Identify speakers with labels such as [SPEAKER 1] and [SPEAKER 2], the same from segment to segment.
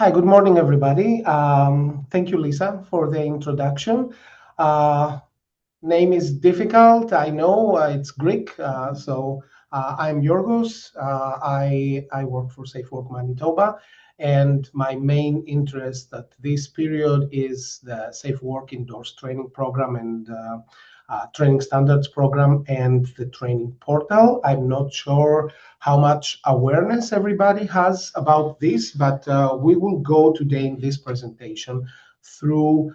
[SPEAKER 1] Hi, good morning, everybody. Thank you, Lisa, for the introduction. Uh, Name is difficult. I know it's Greek. I'm Yorgos. I work for SAFE Work Manitoba, and my main interest at this period is the SAFE Work Endorsed Training Program and Training Standards Program and the training portal. I'm not sure how much awareness everybody has about this, but we will go today in this presentation through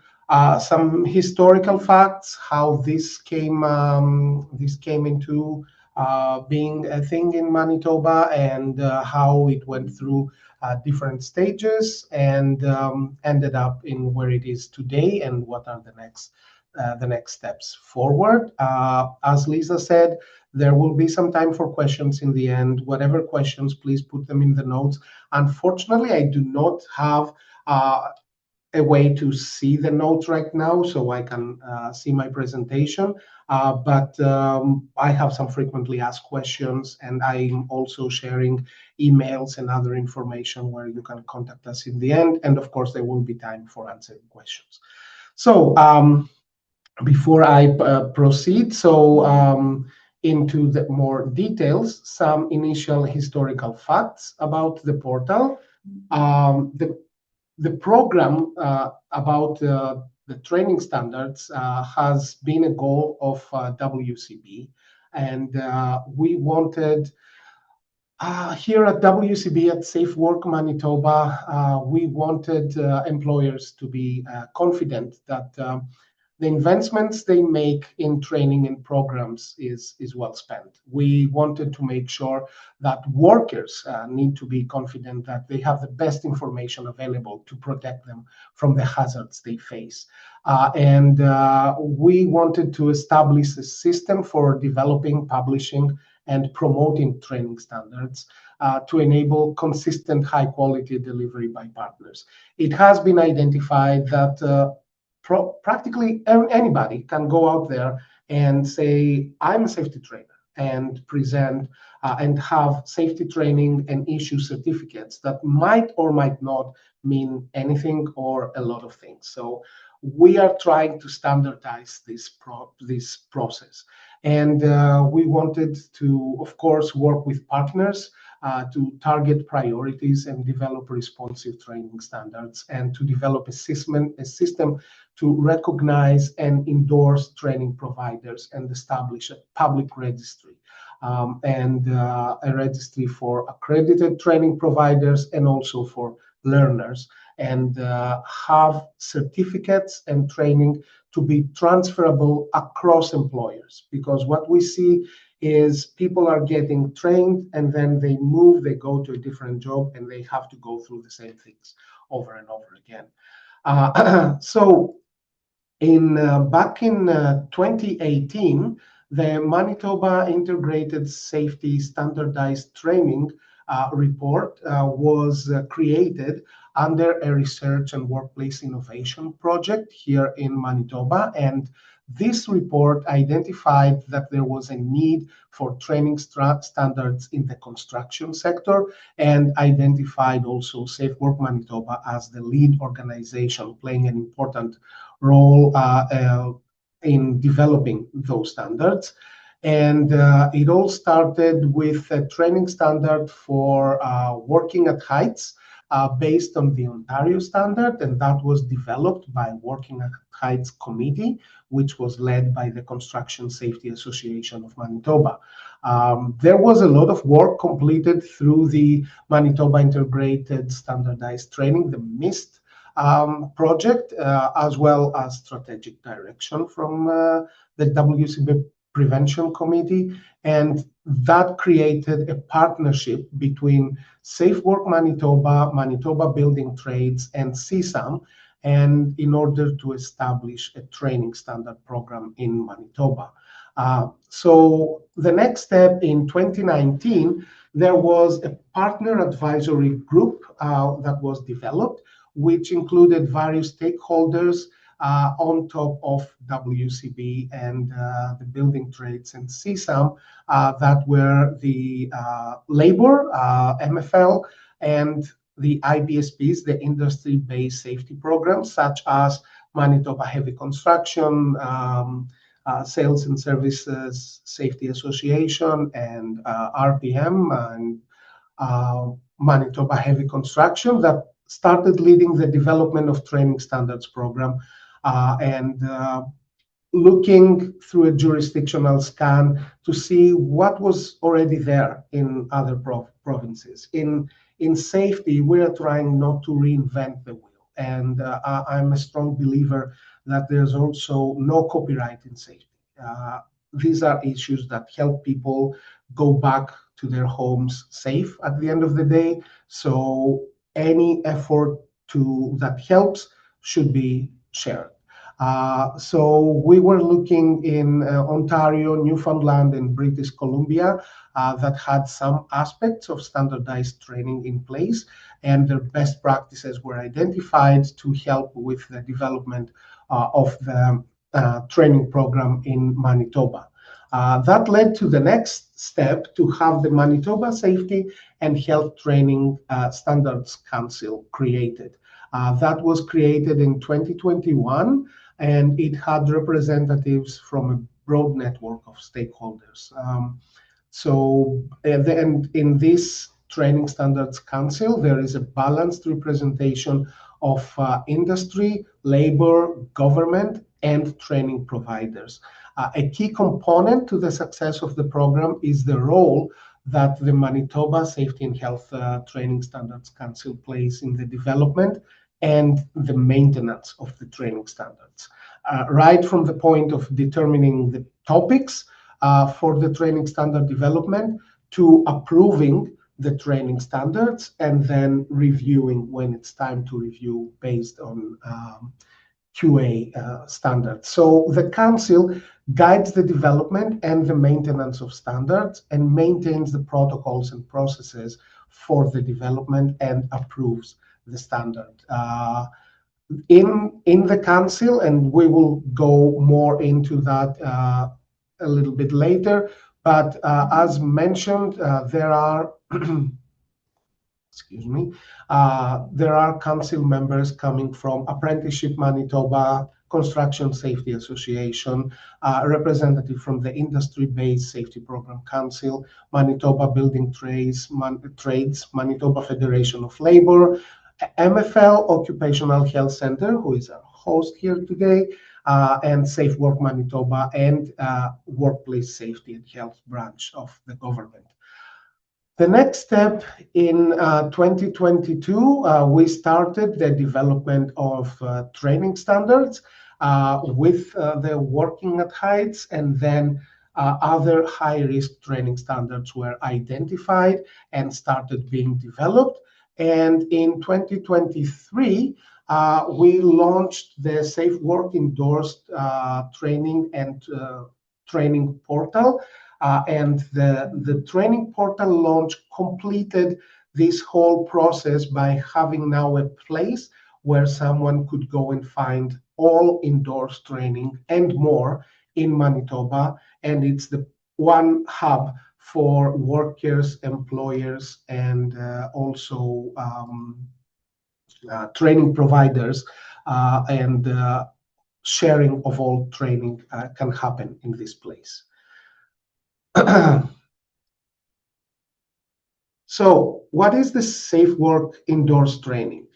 [SPEAKER 1] some historical facts, how this came into being a thing in Manitoba, and how it went through different stages and ended up in where it is today, and what are the next steps forward. As Lisa said, there will be some time for questions in the end. Whatever questions, please put them in the notes. Unfortunately, I do not have a way to see the notes right now, so I can see my presentation. But I have some frequently asked questions, and I'm also sharing emails and other information where you can contact us in the end. And of course, there will be time for answering questions. So before I proceed, into the more details, some initial historical facts about the portal. The program about the training standards has been a goal of WCB, and we wanted here at WCB at Safe Work Manitoba, we wanted employers to be confident that the investments they make in training and programs is well spent. We wanted to make sure that workers need to be confident that they have the best information available to protect them from the hazards they face. And we wanted to establish a system for developing, publishing, and promoting training standards to enable consistent high quality delivery by partners. It has been identified that practically anybody can go out there and say, I'm a safety trainer, and present and have safety training and issue certificates that might or might not mean anything or a lot of things. So we are trying to standardize this process. And we wanted to, of course, work with partners to target priorities and develop responsive training standards, and to develop a system to recognize and endorse training providers and establish a public registry and a registry for accredited training providers and also for learners, and have certificates and training to be transferable across employers. Because what we see is people are getting trained and then they move, they go to a different job, and they have to go through the same things over and over again. So back in 2018, the Manitoba Integrated Safety Standardized Training report was created under a research and workplace innovation project here in Manitoba. And this report identified that there was a need for training standards in the construction sector, and identified also Safe Work Manitoba as the lead organization playing an important role in developing those standards. And it all started with a training standard for working at heights based on the Ontario standard, and that was developed by Working at Heights Committee, which was led by the Construction Safety Association of Manitoba. There was a lot of work completed through the Manitoba Integrated Standardized Training, the MIST project, as well as strategic direction from the WCB Prevention Committee, and that created a partnership between Safe Work Manitoba, Manitoba Building Trades, and CSAM, and in order to establish a training standard program in Manitoba. So the next step in 2019, there was a partner advisory group that was developed, which included various stakeholders on top of WCB and the building trades and CSAM that were the labor, MFL, and the IBSPs, the industry-based safety programs, such as Manitoba Heavy Construction, Sales and Services Safety Association, and RPM, and Manitoba Heavy Construction, that started leading the development of training standards program, and looking through a jurisdictional scan to see what was already there in other provinces. In safety, we are trying not to reinvent the wheel. And I'm a strong believer that there's also no copyright in safety. These are issues that help people go back to their homes safe at the end of the day. So any effort that helps should be shared. So we were looking in Ontario, Newfoundland, and British Columbia that had some aspects of standardized training in place, and their best practices were identified to help with the development of the training program in Manitoba. That led to the next step to have the Manitoba Safety and Health Training Standards Council created. That was created in 2021, and it had representatives from a broad network of stakeholders. And in this Training Standards Council, there is a balanced representation of industry, labor, government, and training providers. A key component to the success of the program is the role that the Manitoba Safety and Health Training Standards Council plays in the development and the maintenance of the training standards, right from the point of determining the topics for the training standard development to approving the training standards and then reviewing when it's time to review based on QA standards. So the council guides the development and the maintenance of standards and maintains the protocols and processes for the development and approves the standard. In the council, and we will go more into that a little bit later, but as mentioned, there are excuse me, there are council members coming from Apprenticeship Manitoba, Construction Safety Association, a representative from the Industry-Based Safety Program Council, Manitoba Building Trades, Manitoba Federation of Labor, MFL Occupational Health Center, who is our host here today, and SAFE Work Manitoba, and Workplace Safety and Health branch of the government. The next step in 2022, we started the development of training standards with the working at heights, and then other high-risk training standards were identified and started being developed. And in 2023, we launched the SAFE Work Endorsed Training and Training Portal. And the training portal launch completed this whole process by having now a place where someone could go and find all endorsed training and more in Manitoba. And it's the one hub for workers, employers, and also training providers, and sharing of all training can happen in this place. So what is the SAFE Work Endorsed Training?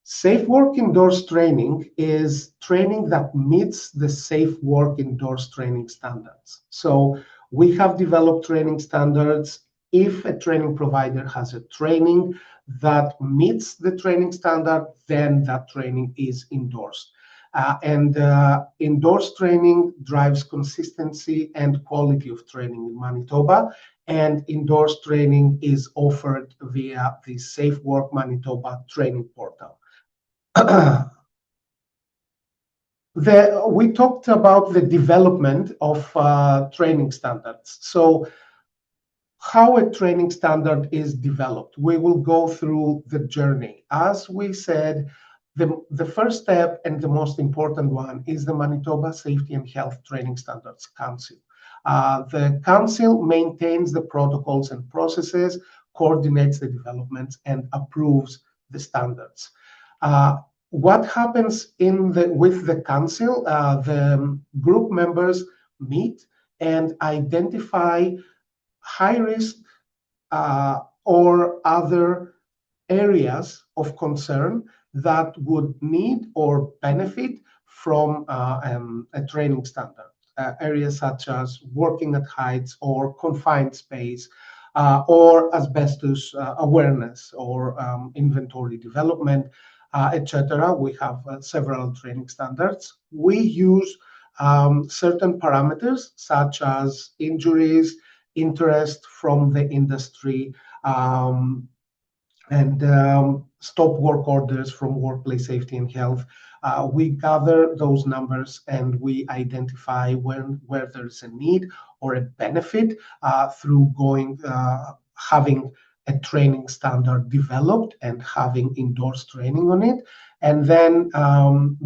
[SPEAKER 1] SAFE Work Endorsed Training is training that meets the SAFE Work Endorsed Training standards. So we have developed training standards. If a training provider has a training that meets the training standard, then that training is endorsed. Endorsed training drives consistency and quality of training in Manitoba, and endorsed training is offered via the SAFE Work Manitoba training portal. We talked about the development of training standards. So how a training standard is developed, we will go through the journey. As we said, the first step and the most important one is the Manitoba Safety and Health Training Standards Council. The council maintains the protocols and processes, coordinates the developments, and approves the standards. What happens with the council? The group members meet and identify high risk or other areas of concern that would need or benefit from a training standard. Areas such as working at heights or confined space, or asbestos awareness or inventory development, etc. We have several training standards. We use certain parameters such as injuries, interest from the industry, and stop work orders from workplace safety and health. We gather those numbers and we identify where there's a need or a benefit through having a training standard developed and having endorsed training on it. And then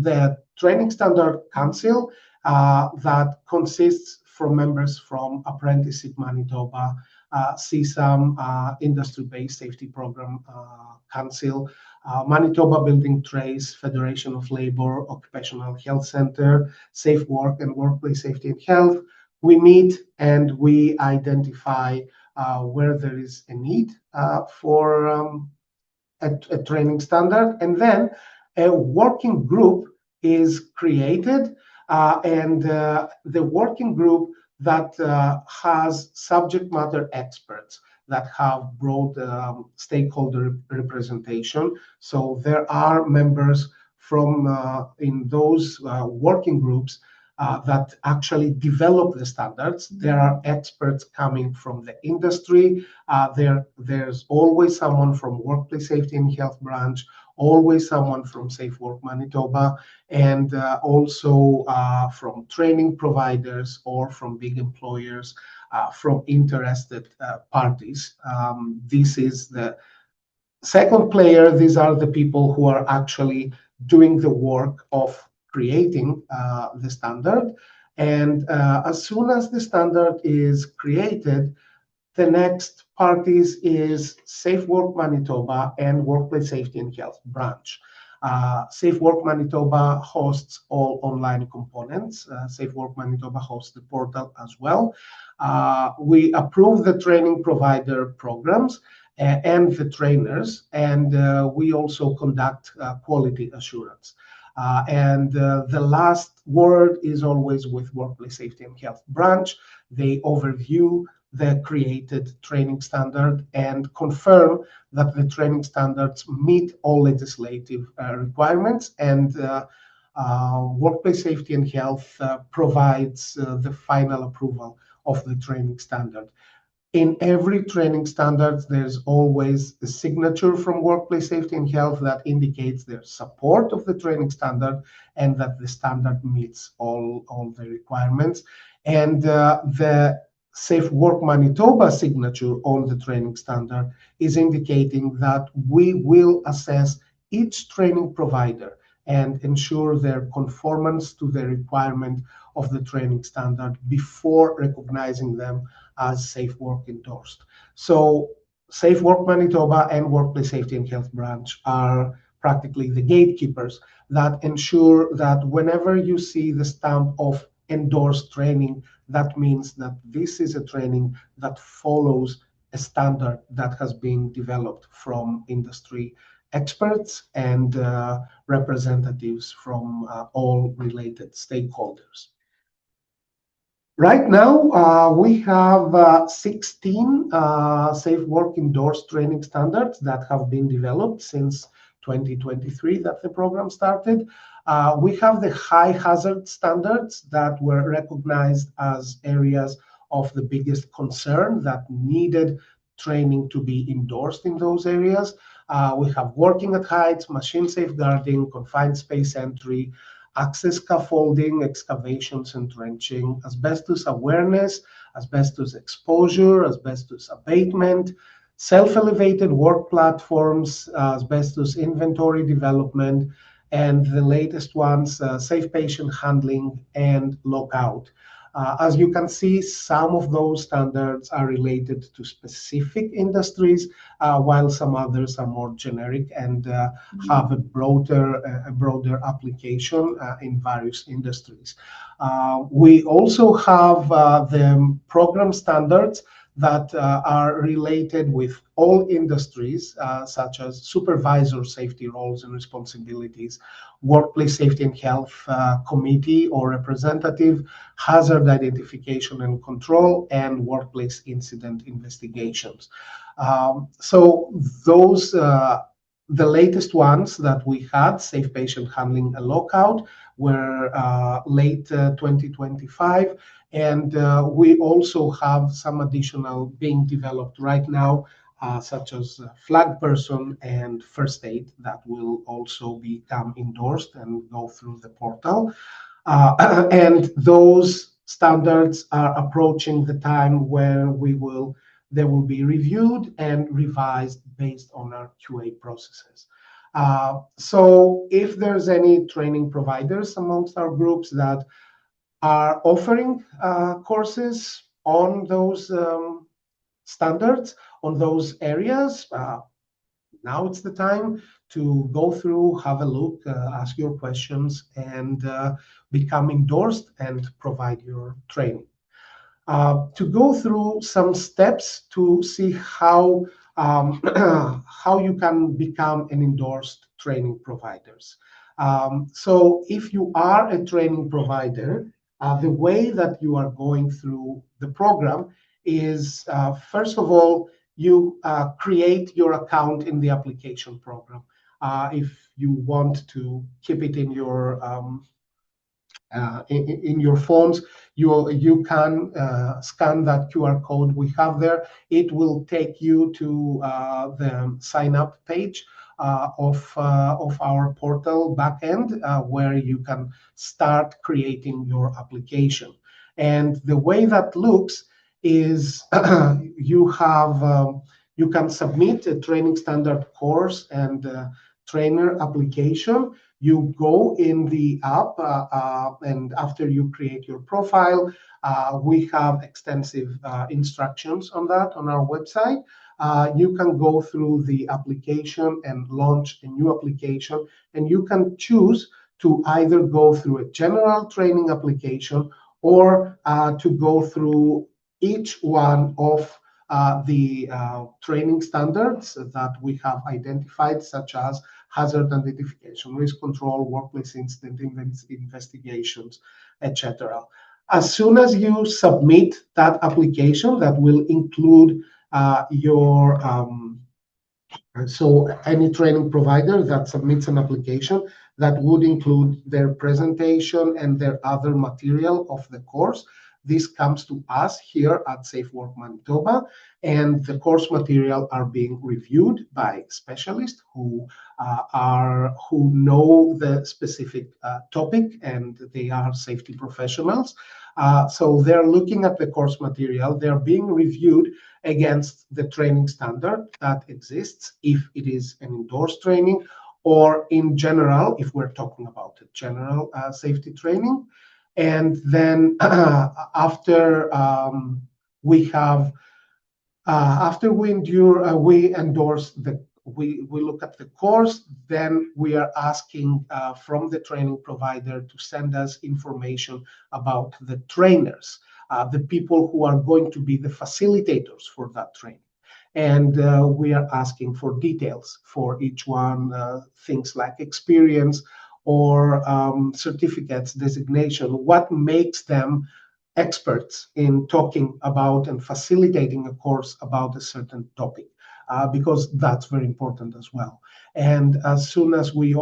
[SPEAKER 1] the Training Standard Council that consists from members from Apprenticeship Manitoba, CSAM, Industry-Based Safety Program Council, Manitoba Building Trades, Federation of Labor, Occupational Health Center, Safe Work and Workplace Safety and Health. We meet and we identify where there is a need for a training standard, and then a working group is created, and the working group that has subject matter experts that have broad stakeholder representation. So there are members from in those working groups that actually develop the standards. There are experts coming from the industry. There's always someone from Workplace Safety and Health branch, always someone from Safe Work Manitoba, and also from training providers or from big employers, from interested parties. This is the second player. These are the people who are actually doing the work of creating the standard. And as soon as the standard is created, the next parties is Safe Work Manitoba and Workplace Safety and Health branch. Safe Work Manitoba hosts all online components. Safe Work Manitoba hosts the portal as well. We approve the training provider programs and the trainers, and we also conduct quality assurance. And the last word is always with Workplace Safety and Health branch. They overview the created training standard and confirm that the training standards meet all legislative requirements, and Workplace Safety and Health provides the final approval of the training standard. In every training standard, there's always a signature from Workplace Safety and Health that indicates their support of the training standard and that the standard meets all the requirements. And the Safe Work Manitoba signature on the training standard is indicating that we will assess each training provider and ensure their conformance to the requirement of the training standard before recognizing them as Safe Work endorsed. So Safe Work Manitoba and Workplace Safety and Health branch are practically the gatekeepers that ensure that whenever you see the stamp of endorsed training, that means that this is a training that follows a standard that has been developed from industry experts and representatives from all related stakeholders. Right now, we have 16 Safe Work endorsed training standards that have been developed since 2023 that the program started. We have the high hazard standards that were recognized as areas of the biggest concern that needed training to be endorsed in those areas. We have working at heights, machine safeguarding, confined space entry, access scaffolding, excavations and trenching, asbestos awareness, asbestos exposure, asbestos abatement, self-elevated work platforms, asbestos inventory development, and the latest ones, safe patient handling and lockout. As you can see, some of those standards are related to specific industries, while some others are more generic and have a broader application in various industries. We also have the program standards that are related with all industries, such as supervisor safety roles and responsibilities, workplace safety and health committee or representative, hazard identification and control, and workplace incident investigations. So those, the latest ones that we had, safe patient handling and lockout, were late 2025. And we also have some additional being developed right now, such as flag person and first aid, that will also become endorsed and go through the portal. And those standards are approaching the time where they will be reviewed and revised based on our QA processes. So if there's any training providers amongst our groups that are offering courses on those standards, on those areas, now it's the time to go through, have a look, ask your questions, and become endorsed and provide your training. To go through some steps to see how you can become an endorsed training providers. So if you are a training provider, the way that you are going through the program is, first of all, you create your account in the application program. If you want to keep it in your phones, you can scan that QR code we have there. It will take you to the sign up page of our portal backend, where you can start creating your application. And the way that looks is you can submit a training standard course and trainer application. You go in the app, and after you create your profile, we have extensive instructions on that on our website. You can go through the application and launch a new application, and you can choose to either go through a general training application or to go through each one of the training standards that we have identified, such as hazard identification, risk control, workplace incident investigations, etc. As soon as you submit that application, that will include so any training provider that submits an application, that would include their presentation and their other material of the course. This comes to us here at SAFE Work Manitoba, and the course material are being reviewed by specialists who know the specific topic, and they are safety professionals. So they're looking at the course material. They're being reviewed against the training standard that exists, if it is an endorsed training, or in general, if we're talking about a general safety training. And then after we look at the course, then we are asking from the training provider to send us information about the trainers, the people who are going to be the facilitators for that training. And we are asking for details for each one, things like experience or certificates, designation, what makes them experts in talking about and facilitating a course about a certain topic, because that's very important as well. And as soon as we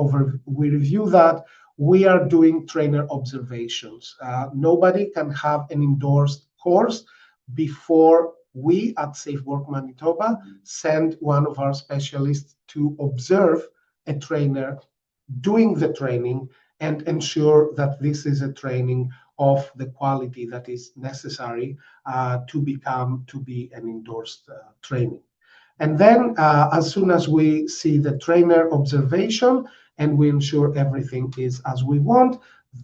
[SPEAKER 1] review that, we are doing trainer observations. Nobody can have an endorsed course before we at SAFE Work Manitoba send one of our specialists to observe a trainer doing the training and ensure that this is a training of the quality that is necessary to be an endorsed training. And then as soon as we see the trainer observation and we ensure everything is as we want,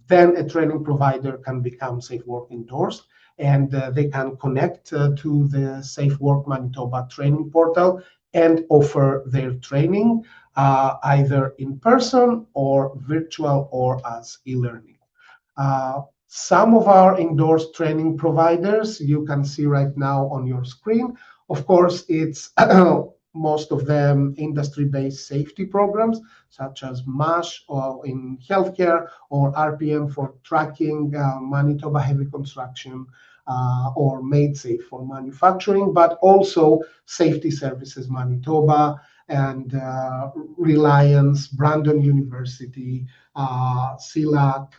[SPEAKER 1] then a training provider can become SAFE Work Endorsed, and they can connect to the SAFE Work Manitoba training portal and offer their training either in person or virtual or as e-learning. Some of our endorsed training providers you can see right now on your screen. Of course, it's most of them industry-based safety programs, such as MASH or in healthcare, or RPM for tracking, Manitoba heavy construction, or MadeSafe for manufacturing, but also Safety Services Manitoba and Reliance, Brandon University, CELAC,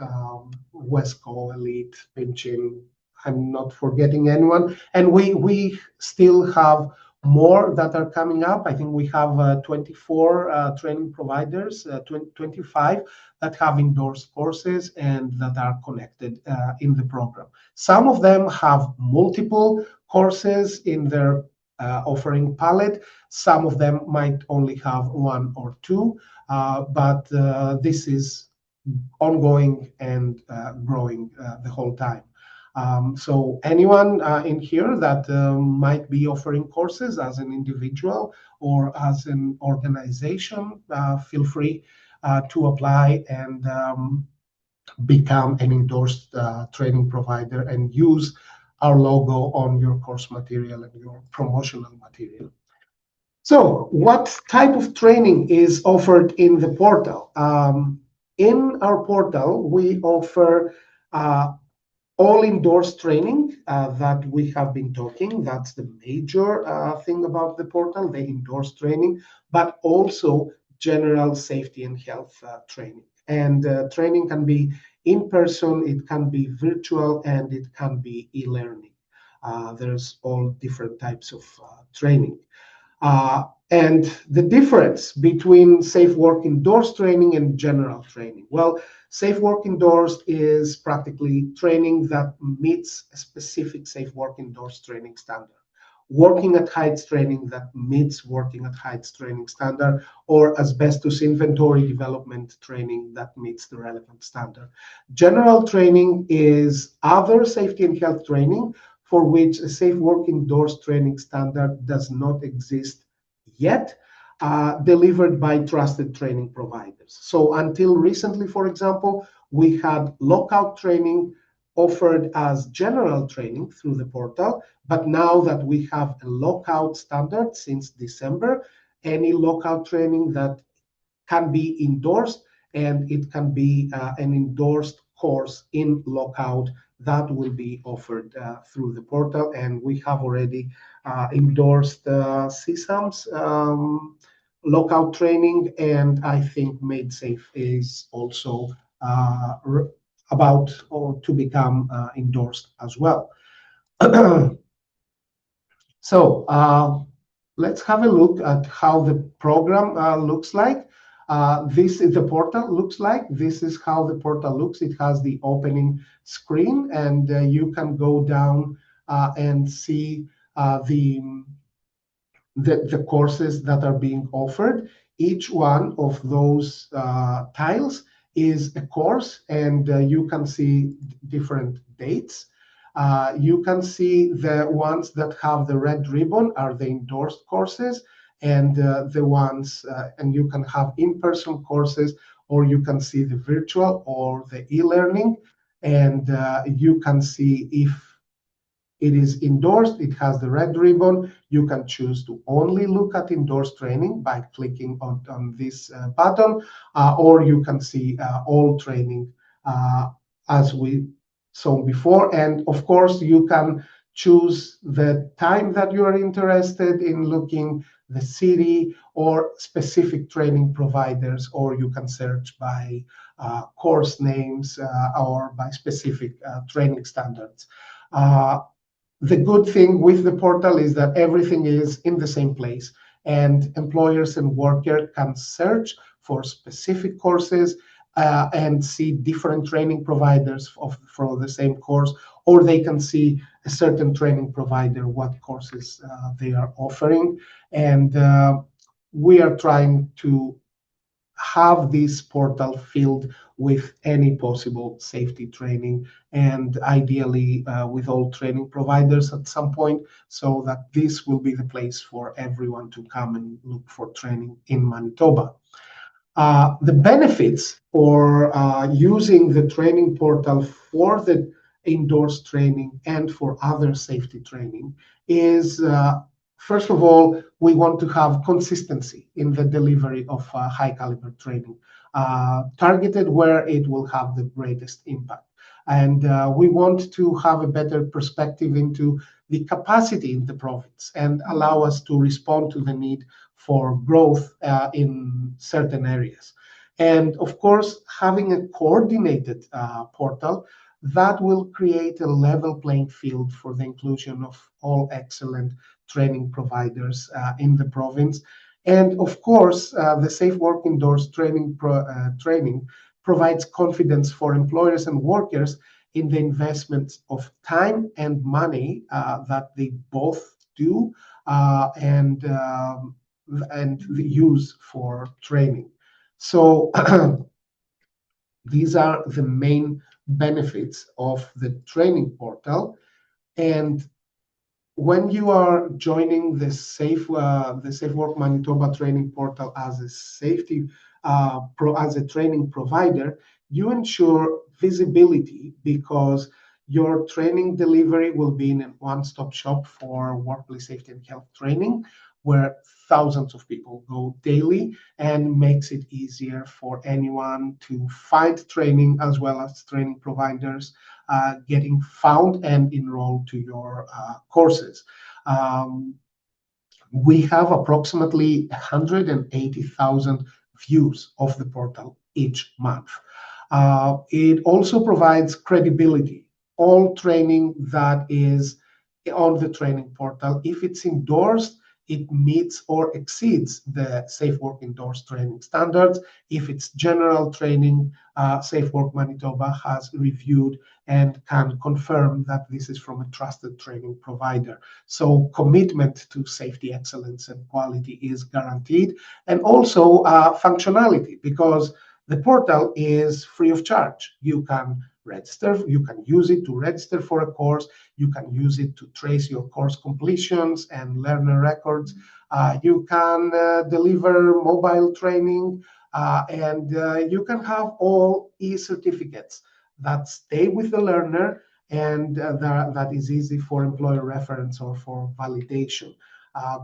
[SPEAKER 1] Wesco, Elite, Pinchin. I'm not forgetting anyone. And we still have more that are coming up. I think we have 24 training providers, 25 that have endorsed courses and that are connected in the program. Some of them have multiple courses in their offering palette. Some of them might only have one or two, but this is ongoing and growing the whole time. So anyone in here that might be offering courses as an individual or as an organization, feel free to apply and become an endorsed training provider and use our logo on your course material and your promotional material. So what type of training is offered in the portal? In our portal, we offer all endorsed training that we have been talking. That's the major thing about the portal, the endorsed training, but also general safety and health training. And training can be in person, it can be virtual, and it can be e-learning. There's all different types of training. And the difference between SAFE Work Endorsed training and general training. Well, SAFE Work Endorsed is practically training that meets a specific SAFE Work Endorsed training standard. Working at heights training that meets working at heights training standard, or asbestos inventory development training that meets the relevant standard. General training is other safety and health training for which a SAFE Work Endorsed training standard does not exist yet, delivered by trusted training providers. So until recently, for example, we had lockout training offered as general training through the portal, but now that we have a lockout standard since December, any lockout training that can be endorsed, and it can be an endorsed course in lockout that will be offered through the portal. And we have already endorsed CSAM's lockout training, and I think MadeSafe is also about to become endorsed as well. So let's have a look at how the program looks like. This is the portal looks like. This is how the portal looks. It has the opening screen, and you can go down and see the courses that are being offered. Each one of those tiles is a course, and you can see different dates. You can see the ones that have the red ribbon are the endorsed courses, and the ones, and you can have in-person courses, or you can see the virtual or the e-learning, and you can see if it is endorsed, it has the red ribbon. You can choose to only look at endorsed training by clicking on this button, or you can see all training as we saw before. And of course, you can choose the time that you are interested in looking, the city, or specific training providers, or you can search by course names or by specific training standards. The good thing with the portal is that everything is in the same place, and employers and workers can search for specific courses and see different training providers for the same course, or they can see a certain training provider, what courses they are offering. And we are trying to have this portal filled with any possible safety training, and ideally with all training providers at some point, so that this will be the place for everyone to come and look for training in Manitoba. The benefits for using the training portal for the endorsed training and for other safety training is, first of all, we want to have consistency in the delivery of high caliber training, targeted where it will have the greatest impact. And we want to have a better perspective into the capacity in the province and allow us to respond to the need for growth in certain areas. And of course, having a coordinated portal that will create a level playing field for the inclusion of all excellent training providers in the province. And of course, the SAFE Work Endorsed Training provides confidence for employers and workers in the investments of time and money that they both do, and the use for training. So these are the main benefits of the training portal. And when you are joining the SAFE Work Manitoba training portal as a training provider, you ensure visibility because your training delivery will be in a one-stop shop for workplace safety and health training, where thousands of people go daily, and makes it easier for anyone to find training as well as training providers getting found and enrolled to your courses. We have approximately 180,000 views of the portal each month. It also provides credibility. All training that is on the training portal, if it's endorsed, it meets or exceeds the SAFE Work Endorsed Training standards. If it's general training, SAFE Work Manitoba has reviewed and can confirm that this is from a trusted training provider. So commitment to safety excellence and quality is guaranteed. And also functionality, because the portal is free of charge. You can register, you can use it to register for a course, you can use it to trace your course completions and learner records. You can deliver mobile training, and you can have all e-certificates that stay with the learner, and that is easy for employer reference or for validation.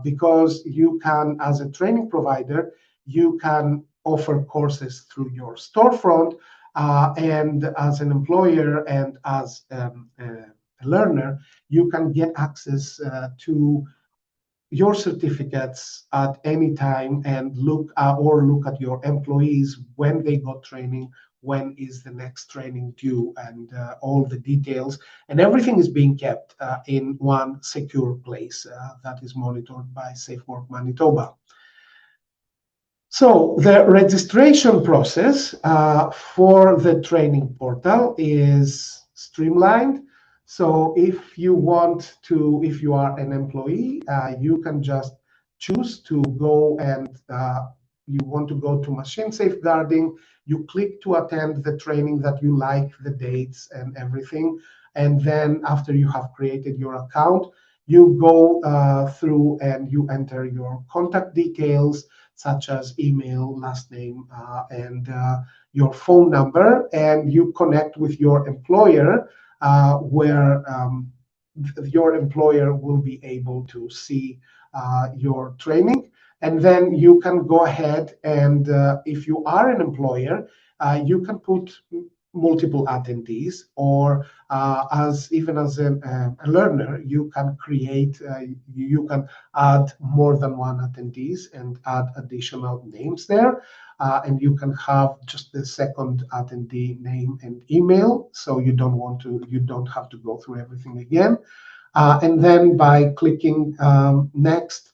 [SPEAKER 1] Because you can, as a training provider, you can offer courses through your storefront, and as an employer and as a learner, you can get access to your certificates at any time and look at your employees when they got training, when is the next training due, and all the details. And everything is being kept in one secure place that is monitored by SAFE Work Manitoba. So the registration process for the training portal is streamlined. So if you are an employee, you can just choose to go and you want to go to machine safeguarding. You click to attend the training that you like, the dates and everything. And then after you have created your account, you go through and you enter your contact details, such as email, last name, and your phone number, and you connect with your employer, where your employer will be able to see your training. And then you can go ahead and, if you are an employer, you can put multiple attendees, or as a learner, you can add more than one attendees and add additional names there, and you can have just the second attendee name and email, so you don't have to go through everything again. And then by clicking next,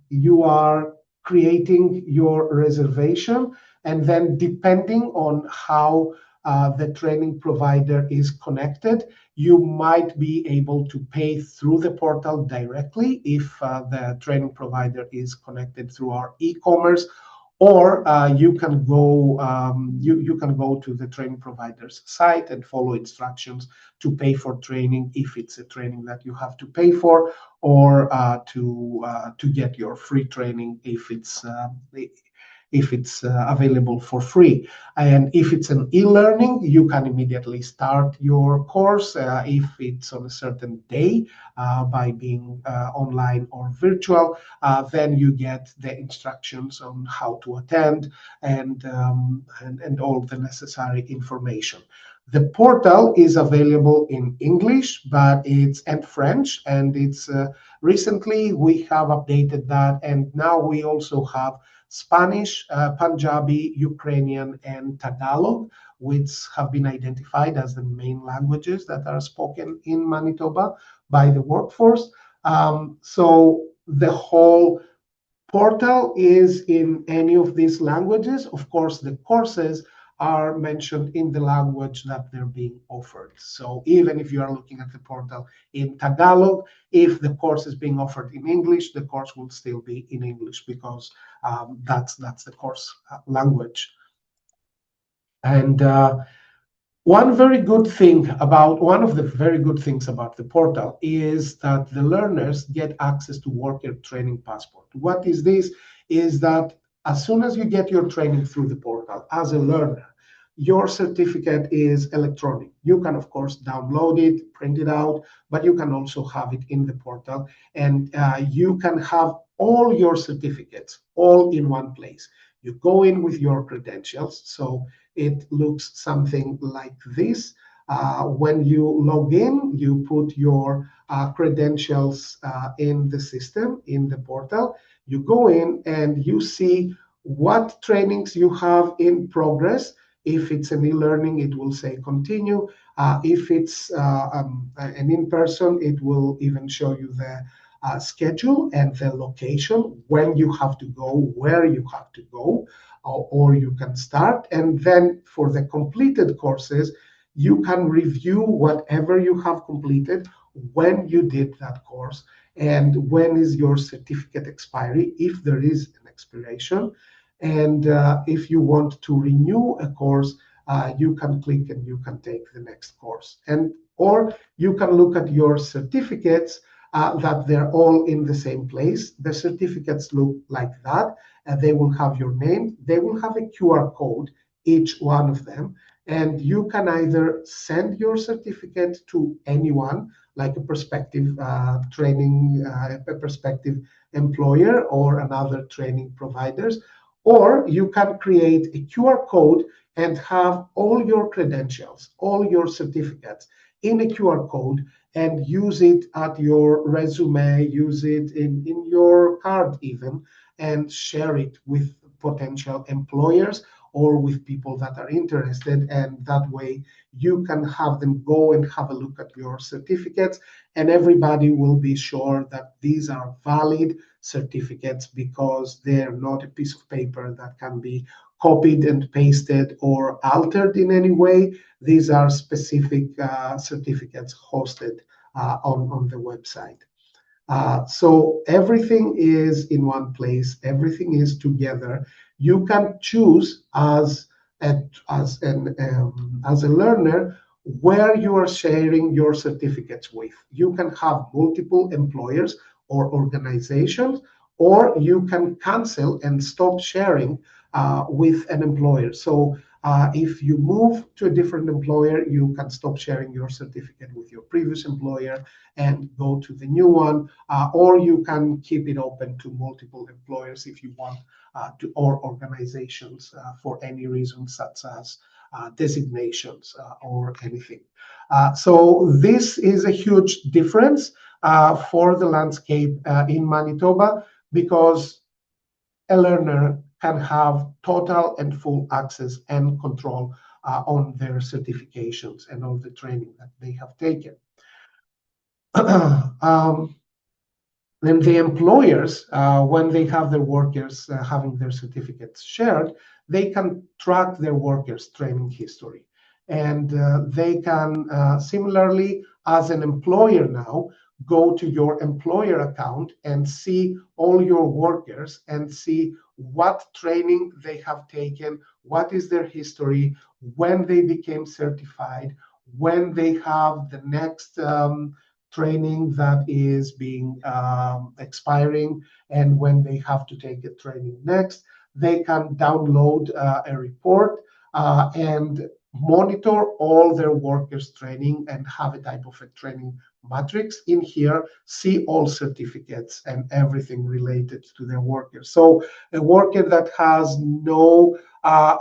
[SPEAKER 1] you are creating your reservation. And then depending on how the training provider is connected, you might be able to pay through the portal directly if the training provider is connected through our e-commerce, or you can go to the training provider's site and follow instructions to pay for training if it's a training that you have to pay for, or to get your free training if it's available for free. And if it's an e-learning, you can immediately start your course if it's on a certain day by being online or virtual. Then you get the instructions on how to attend and all the necessary information. The portal is available in English, but it's and French, and it's recently we have updated that, and now we also have Spanish, Punjabi, Ukrainian, and Tagalog, which have been identified as the main languages that are spoken in Manitoba by the workforce. So the whole portal is in any of these languages. Of course, the courses are mentioned in the language that they're being offered. So even if you are looking at the portal in Tagalog, if the course is being offered in English, the course will still be in English because that's the course language. And one of the very good things about the portal is that the learners get access to worker training passport. What is this? Is that as soon as you get your training through the portal as a learner, your certificate is electronic. You can, of course, download it, print it out, but you can also have it in the portal, and you can have all your certificates all in one place. You go in with your credentials, so it looks something like this. When you log in, you put your credentials in the system, in the portal. You go in and you see what trainings you have in progress. If it's an e-learning, it will say continue. If it's an in-person, it will even show you the schedule and the location, when you have to go, where you have to go, or you can start. And then for the completed courses, you can review whatever you have completed, when you did that course, and when is your certificate expiry, if there is an expiration. And if you want to renew a course, you can click and you can take the next course. Or you can look at your certificates, that they're all in the same place. The certificates look like that, and they will have your name. They will have a QR code, each one of them, and you can either send your certificate to anyone, like a prospective a prospective employer or another training providers, or you can create a QR code and have all your credentials, all your certificates in a QR code, and use it at your resume, use it in your card even, and share it with potential employers or with people that are interested. And that way you can have them go and have a look at your certificates, and everybody will be sure that these are valid certificates, because they're not a piece of paper that can be copied and pasted or altered in any way. These are specific certificates hosted on the website. So everything is in one place. Everything is together. You can choose as a learner where you are sharing your certificates with. You can have multiple employers or organizations, or you can cancel and stop sharing with an employer. So if you move to a different employer, you can stop sharing your certificate with your previous employer and go to the new one, or you can keep it open to multiple employers if you want or organizations for any reason, such as designations or anything. So this is a huge difference for the landscape in Manitoba, because a learner can have total and full access and control on their certifications and all the training that they have taken. Then the employers, when they have their workers having their certificates shared, they can track their workers' training history. And they can, similarly, as an employer now, go to your employer account and see all your workers and see what training they have taken, what is their history, when they became certified, when they have the next training that is being expiring, and when they have to take a training next. They can download a report and monitor all their workers' training and have a type of a training matrix in here, see all certificates and everything related to their workers. So a worker that has no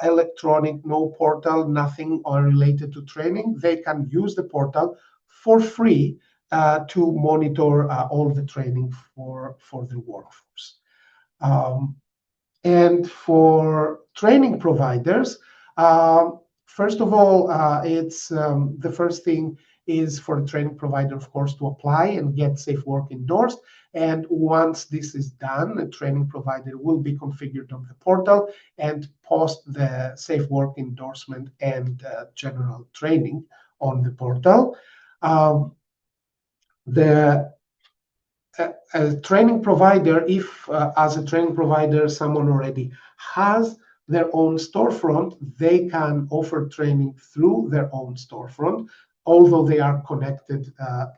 [SPEAKER 1] electronic, no portal, nothing related to training, they can use the portal for free to monitor all the training for the workforce. And for training providers, first of all, it's the first thing is for the training provider, of course, to apply and get SAFE Work endorsed. And once this is done, the training provider will be configured on the portal and post the SAFE Work endorsement and general training on the portal. A training provider, if as a training provider someone already has their own storefront, they can offer training through their own storefront, although they are connected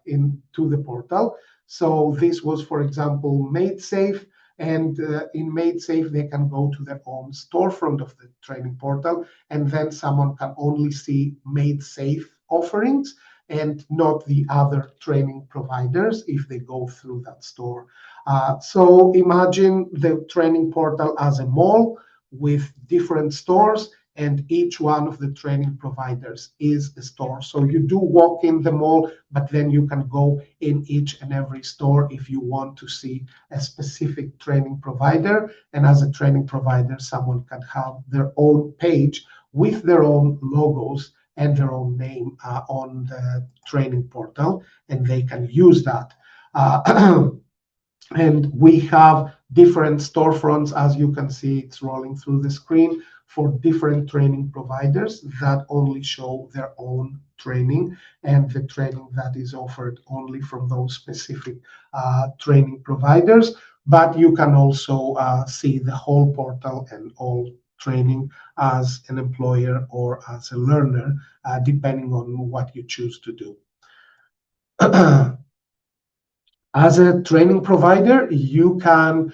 [SPEAKER 1] into the portal. So this was, for example, Made Safe, and in Made Safe they can go to their own storefront of the training portal, and then someone can only see Made Safe offerings and not the other training providers if they go through that store. So imagine the training portal as a mall with different stores, and each one of the training providers is a store. So you do walk in the mall, but then you can go in each and every store if you want to see a specific training provider. And as a training provider, someone can have their own page with their own logos and their own name on the training portal, and they can use that. And we have different storefronts, as you can see, it's rolling through the screen, for different training providers that only show their own training and the training that is offered only from those specific training providers. But you can also see the whole portal and all training as an employer or as a learner, depending on what you choose to do. As a training provider, you can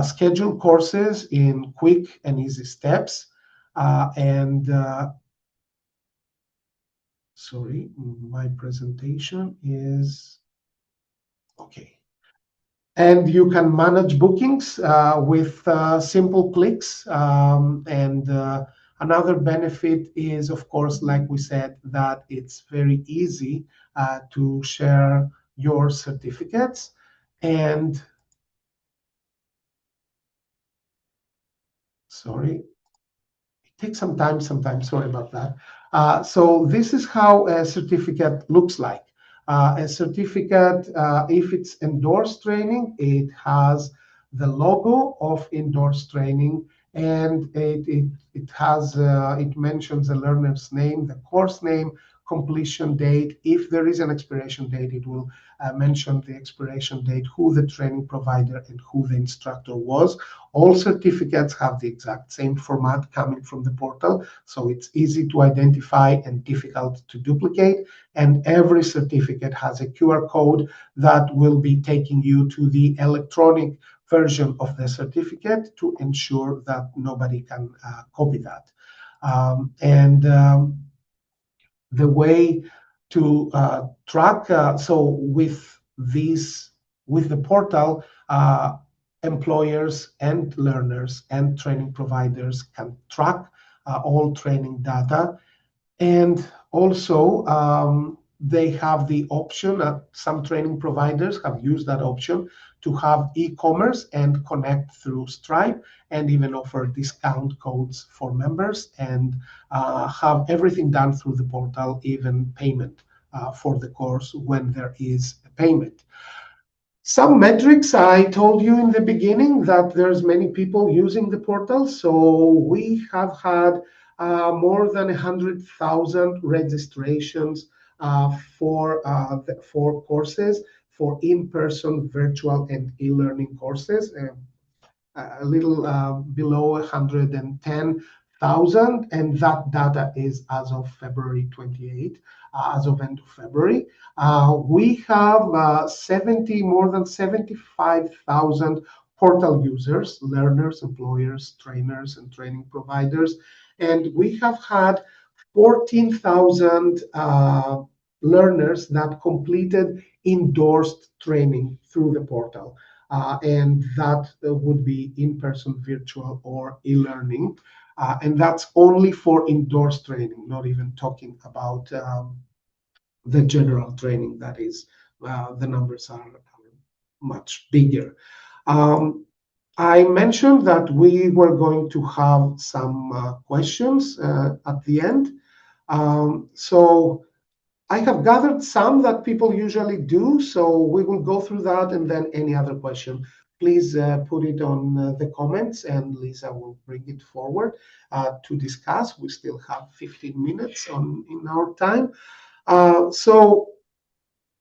[SPEAKER 1] schedule courses in quick and easy steps. Sorry, my presentation is okay. And you can manage bookings with simple clicks. Another benefit is, of course, like we said, that it's very easy to share your certificates. And sorry, it takes some time sometimes, sorry about that. So this is how a certificate looks like. A certificate, if it's endorsed training, it has the logo of endorsed training, and it has it mentions the learner's name, the course name, completion date. If there is an expiration date, it will mention the expiration date, who the training provider and who the instructor was. All certificates have the exact same format coming from the portal, so it's easy to identify and difficult to duplicate. And every certificate has a QR code that will be taking you to the electronic version of the certificate to ensure that nobody can copy that. The way to track, so with the portal, employers and learners and training providers can track all training data. And also, they have the option, some training providers have used that option to have e-commerce and connect through Stripe, and even offer discount codes for members, and have everything done through the portal, even payment for the course when there is a payment. Some metrics, I told you in the beginning that there's many people using the portal. So we have had more than 100,000 registrations for courses, for in-person, virtual, and e-learning courses. A little below 110,000, and that data is as of February 28, as of end of February. We have more than 75,000 portal users, learners, employers, trainers, and training providers, and we have had 14,000 learners that completed endorsed training through the portal. And that would be in-person, virtual, or e-learning. And that's only for endorsed training, not even talking about the general training. That is, the numbers are much bigger. I mentioned that we were going to have some questions at the end. So I have gathered some that people usually do, so we will go through that, and then any other question, please put it on the comments, and Lisa will bring it forward to discuss. We still have 15 minutes in our time. So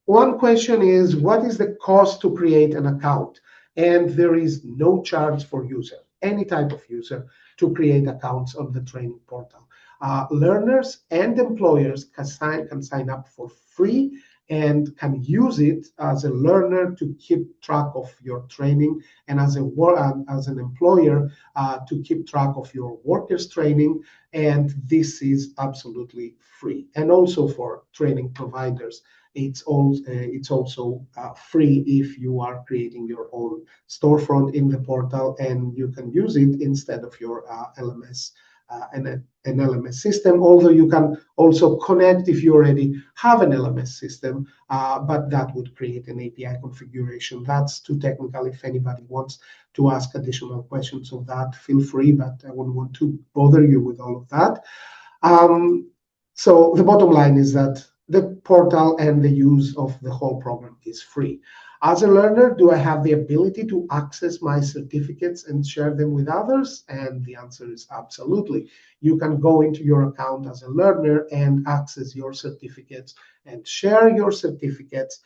[SPEAKER 1] one question is, what is the cost to create an account? And there is no charge for user, any type of user, to create accounts on the training portal. Learners and employers can sign up for free and can use it as a learner to keep track of your training, and as an employer to keep track of your workers' training. And this is absolutely free. And also for training providers, it's also free if you are creating your own storefront in the portal, and you can use it instead of your LMS. An LMS system, although you can also connect if you already have an LMS system, but that would create an API configuration. That's too technical. If anybody wants to ask additional questions of that, feel free, but I wouldn't want to bother you with all of that. So the bottom line is that the portal and the use of the whole program is free. As a learner, do I have the ability to access my certificates and share them with others? And the answer is absolutely. You can go into your account as a learner and access your certificates and share your certificates.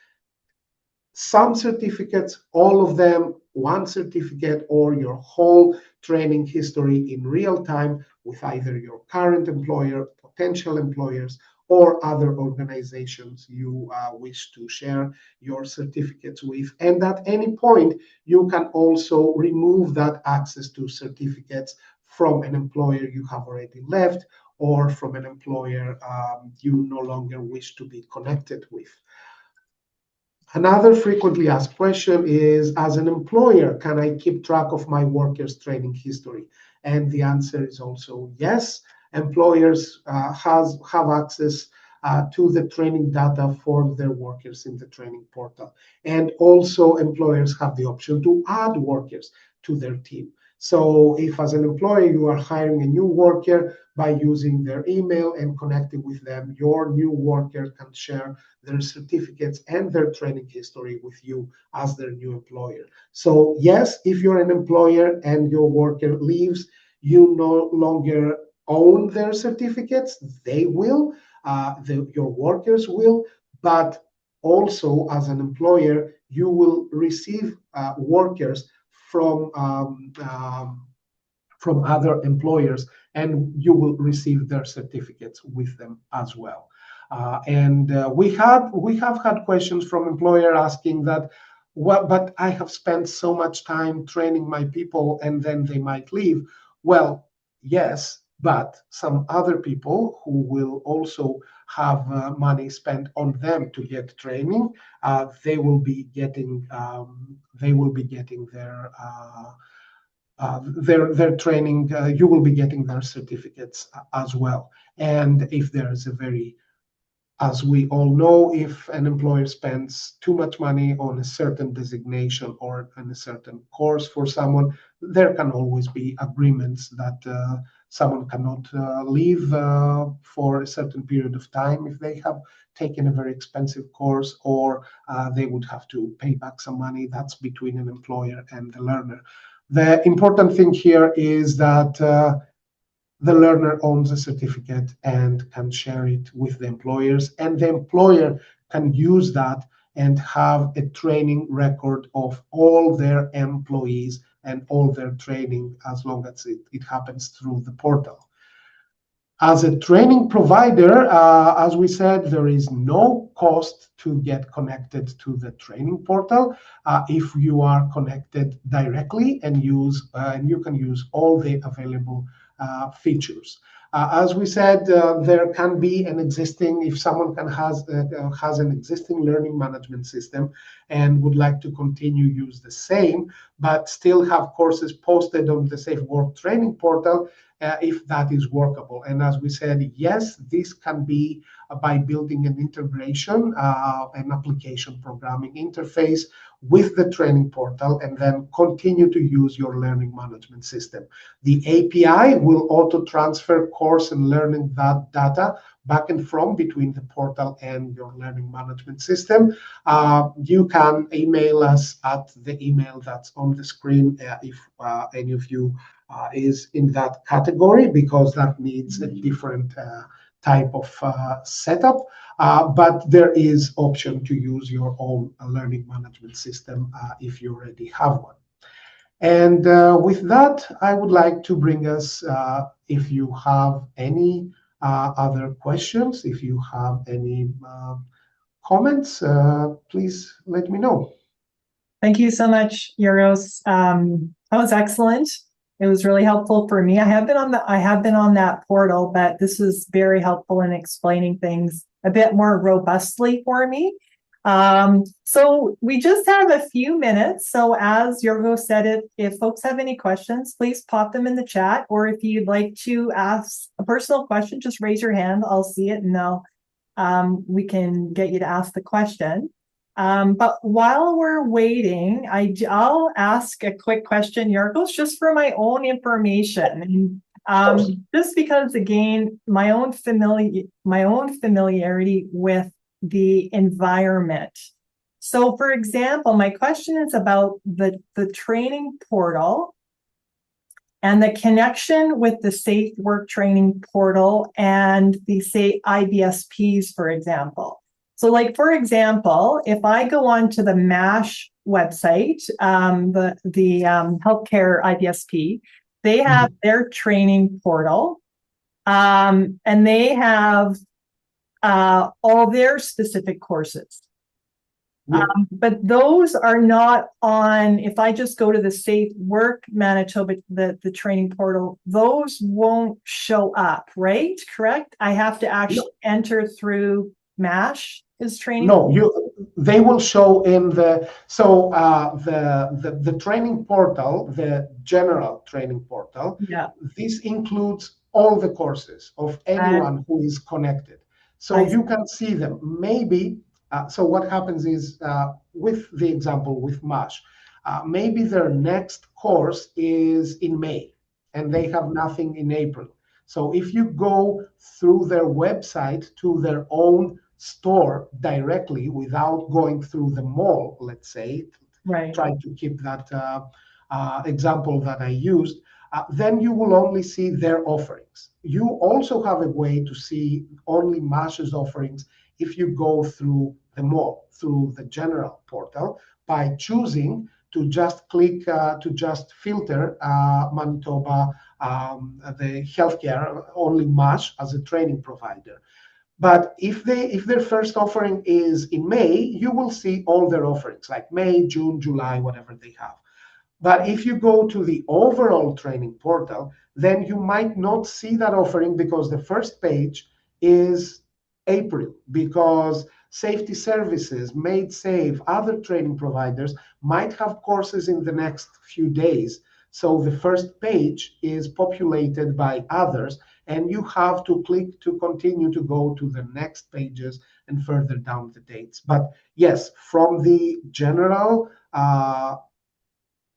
[SPEAKER 1] Some certificates, all of them, one certificate, or your whole training history in real time with either your current employer, potential employers, or other organizations you wish to share your certificates with. And at any point, you can also remove that access to certificates from an employer you have already left, or from an employer you no longer wish to be connected with. Another frequently asked question is, as an employer, can I keep track of my workers' training history? And the answer is also yes. Employers have access to the training data for their workers in the training portal. And also employers have the option to add workers to their team. So if as an employer you are hiring a new worker, by using their email and connecting with them, your new worker can share their certificates and their training history with you as their new employer. So yes, if you're an employer and your worker leaves, you no longer own their certificates. They will, your workers will, but also as an employer, you will receive workers from other employers, and you will receive their certificates with them as well. We have had questions from employer asking that, well, but I have spent so much time training my people and then they might leave. Well, yes, but some other people who will also have money spent on them to get training, they will be getting their training. You will be getting their certificates as well. And if there is as we all know, if an employer spends too much money on a certain designation or on a certain course for someone, there can always be agreements that someone cannot leave for a certain period of time if they have taken a very expensive course, or they would have to pay back some money. That's between an employer and the learner. The important thing here is that the learner owns a certificate and can share it with the employers, and the employer can use that and have a training record of all their employees and all their training, as long as it happens through the portal. As a training provider, as we said, there is no cost to get connected to the training portal if you are connected directly and you can use all the available features. As we said, there can be an existing, if someone has an existing learning management system and would like to continue use the same, but still have courses posted on the SAFE Work Training portal, if that is workable. And as we said, yes, this can be by building an integration, an application programming interface with the training portal, and then continue to use your learning management system. The API will auto-transfer course and learning that data back and from between the portal and your learning management system. You can email us at the email that's on the screen if any of you is in that category, because that needs a different type of setup. But there is option to use your own learning management system if you already have one. And with that, I would like to bring us, if you have any other questions, if you have any comments, please let me know.
[SPEAKER 2] Thank you so much, Yorgos. That was excellent. It was really helpful for me. I have been on that portal, but this was very helpful in explaining things a bit more robustly for me. So we just have a few minutes. So as Yorgos said, if folks have any questions, please pop them in the chat. Or if you'd like to ask a personal question, just raise your hand. I'll see it and we can get you to ask the question. But while we're waiting, I'll ask a quick question, Yorgos, just for my own information. And just because, again, my own familiarity with the environment. So, for example, my question is about the training portal and the connection with the SAFE Work Training portal and the SAFE IBSPs, for example. So, like, for example, if I go on to the MASH website, the healthcare IBSP, they have their training portal, and they have all their specific courses. But those are not on, if I just go to the SAFE Work Manitoba, the training portal, those won't show up, right? Correct? I have to actually enter through MASH is training?
[SPEAKER 1] No, they will show in the training portal, the general training portal.
[SPEAKER 2] Yeah.
[SPEAKER 1] This includes all the courses of anyone who is connected. So you can see them. Maybe, so what happens is, with the example with MASH, maybe their next course is in May and they have nothing in April. So if you go through their website to their own store directly without going through the mall, let's say, try to keep that example that I used, then you will only see their offerings. You also have a way to see only MASH's offerings if you go through the mall, through the general portal, by choosing to just click, to just filter Manitoba, the healthcare, only MASH as a training provider. But if their first offering is in May, you will see all their offerings, like May, June, July, whatever they have. But if you go to the overall training portal, then you might not see that offering because the first page is April, because safety services, Made Safe, other training providers might have courses in the next few days. So the first page is populated by others, and you have to click to continue to go to the next pages and further down the dates. But yes, from the general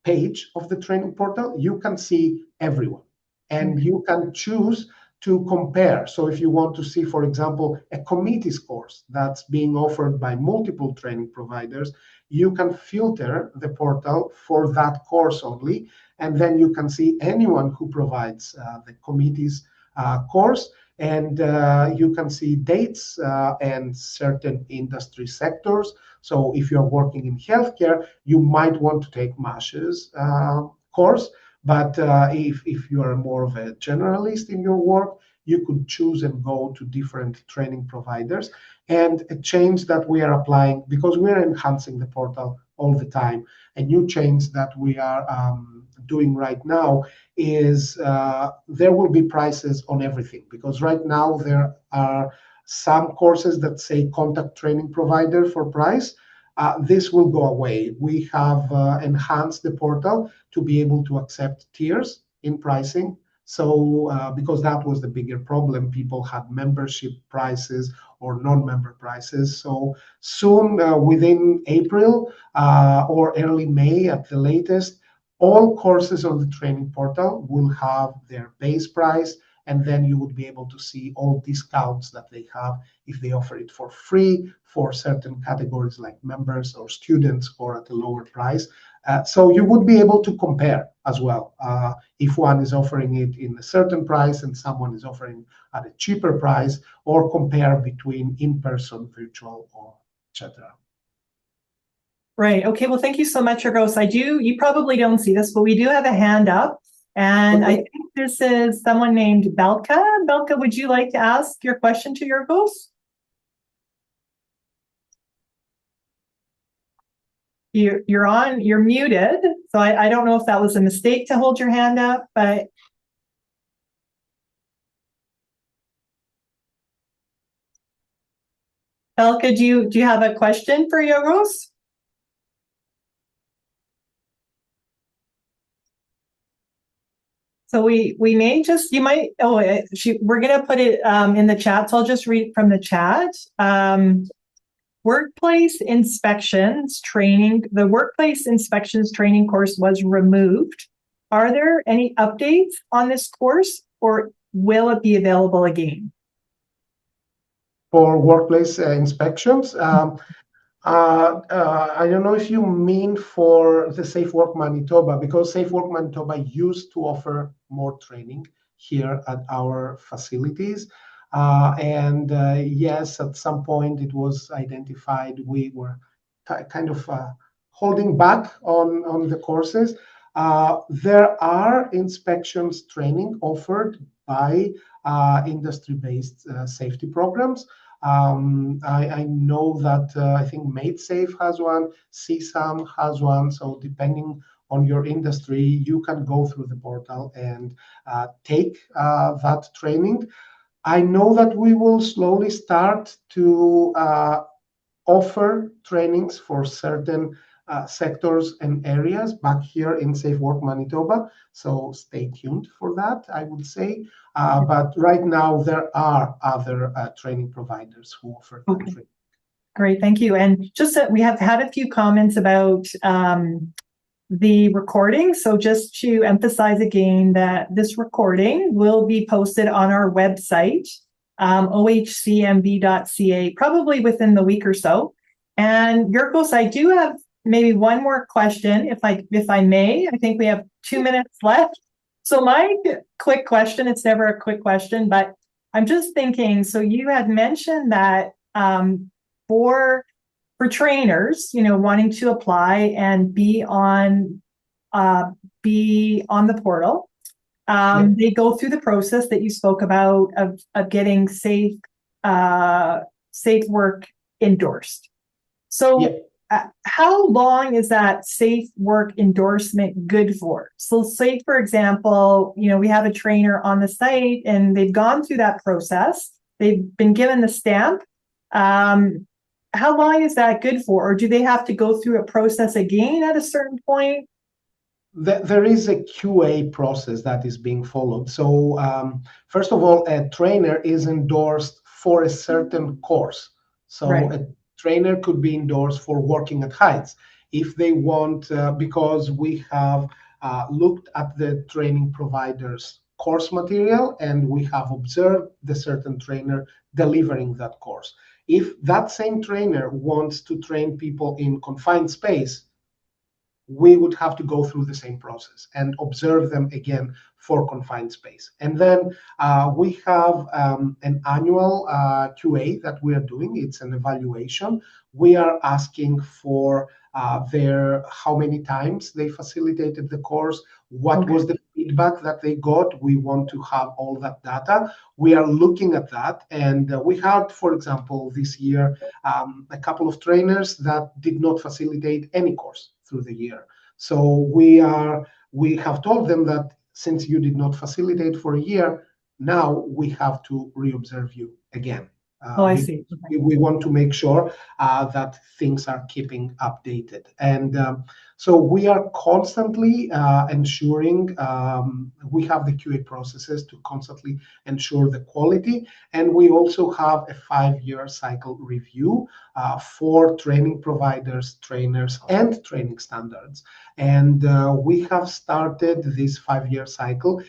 [SPEAKER 1] page of the training portal, you can see everyone, and you can choose to compare. So if you want to see, for example, a committee's course that's being offered by multiple training providers, you can filter the portal for that course only, and then you can see anyone who provides the committee's course. and you can see dates and certain industry sectors. So if you're working in healthcare, you might want to take Mash's course. But if you are more of a generalist in your work, you could choose and go to different training providers. And a change that we are applying, because we're enhancing the portal all the time, a new change that we are doing right now is there will be prices on everything. Because right now there are some courses that say contact training provider for price. This will go away. We have enhanced the portal to be able to accept tiers in pricing. So because that was the bigger problem, people had membership prices or non-member prices. So soon, within April or early May at the latest, all courses on the training portal will have their base price, and then you would be able to see all discounts that they have if they offer it for free for certain categories like members or students, or at a lower price. So you would be able to compare as well. If one is offering it in a certain price and someone is offering at a cheaper price, or compare between in-person, virtual, or etc.
[SPEAKER 2] Right. Okay. Well, thank you so much, Yorgos. You probably don't see this, but we do have a hand up. And I think this is someone named Belka. Belka, would you like to ask your question to Yorgos? You're muted. So I don't know if that was a mistake to hold your hand up, but. Belka, do you have a question for Yorgos? So we may just, you might, we're going to put it in the chat. So I'll just read from the chat. Workplace inspections training, the workplace inspections training course was removed. Are there any updates on this course, or will it be available again?
[SPEAKER 1] For workplace inspections, I don't know if you mean for the SAFE Work Manitoba, because SAFE Work Manitoba used to offer more training here at our facilities. And yes, at some point it was identified we were kind of holding back on the courses. There are inspections training offered by industry-based safety programs. I know that I think MadeSafe has one, CSAM has one. So depending on your industry, you can go through the portal and take that training. I know that we will slowly start to offer trainings for certain sectors and areas back here in SAFE Work Manitoba. So stay tuned for that, I would say. But right now, there are other training providers who offer training.
[SPEAKER 2] Great, thank you. And just that we have had a few comments about the recording. So just to emphasize again that this recording will be posted on our website, ohcmb.ca, probably within the week or so. And Yorgos, I do have maybe one more question, if I may. I think we have 2 minutes left. So my quick question, it's never a quick question, but I'm just thinking, so you had mentioned that for trainers, wanting to apply and be on the portal, they go through the process that you spoke about of getting SAFE Work endorsed. So how long is that SAFE Work endorsement good for? So say, for example, we have a trainer on the site and they've gone through that process. They've been given the stamp. How long is that good for? Or do they have to go through a process again at a certain point?
[SPEAKER 1] There is a QA process that is being followed. So first of all, a trainer is endorsed for a certain course. So a trainer could be endorsed for working at heights if they want, because we have looked at the training provider's course material and we have observed the certain trainer delivering that course. If that same trainer wants to train people in confined space, we would have to go through the same process and observe them again for confined space. And then we have an annual QA that we are doing. It's an evaluation. We are asking for how many times they facilitated the course, what was the feedback that they got. We want to have all that data. We are looking at that. And we had, for example, this year, a couple of trainers that did not facilitate any course through the year. So we have told them that since you did not facilitate for a year, now we have to reobserve you again.
[SPEAKER 2] I see. Okay.
[SPEAKER 1] We want to make sure that things are keeping updated. And so we are constantly ensuring we have the QA processes to constantly ensure the quality. And we also have a 5-year cycle review for training providers, trainers, and training standards. And we have started this 5-year cycle.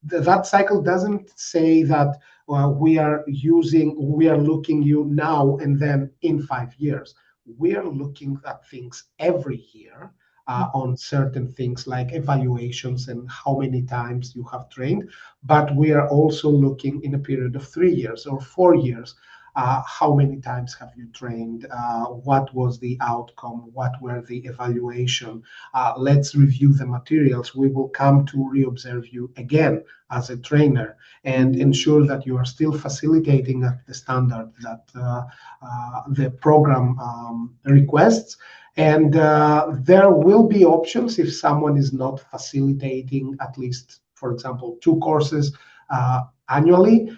[SPEAKER 1] That cycle doesn't say that we are looking you now and then in 5 years. We are looking at things every year on certain things like evaluations and how many times you have trained. But we are also looking in a period of 3 years or 4 years. How many times have you trained? What was the outcome? What were the evaluation? Let's review the materials. We will come to reobserve you again as a trainer and ensure that you are still facilitating at the standard that the program requests. And there will be options if someone is not facilitating at least, for example, 2 courses annually,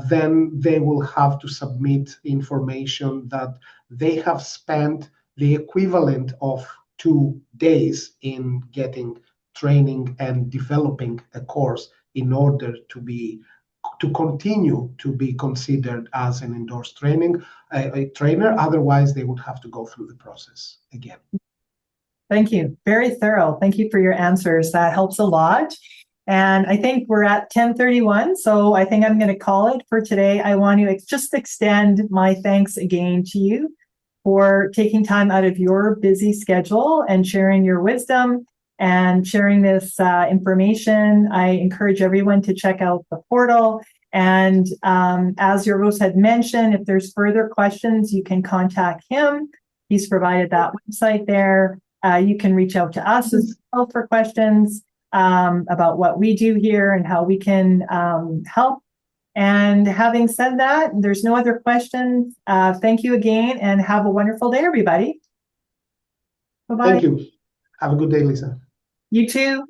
[SPEAKER 1] then they will have to submit information that they have spent the equivalent of 2 days in getting training and developing a course in order to continue to be considered as an endorsed a trainer. Otherwise, they would have to go through the process again.
[SPEAKER 2] Thank you. Very thorough. Thank you for your answers. That helps a lot. And I think we're at 10:31, so I think I'm going to call it for today. I want to just extend my thanks again to you for taking time out of your busy schedule and sharing your wisdom and sharing this information. I encourage everyone to check out the portal. And as Yorgos had mentioned, if there's further questions, you can contact him. He's provided that website there. You can reach out to us as well for questions about what we do here and how we can help. And having said that, there's no other questions. Thank you again and have a wonderful day, everybody. Bye-bye.
[SPEAKER 1] Thank you. Have a good day, Lisa.
[SPEAKER 2] You too.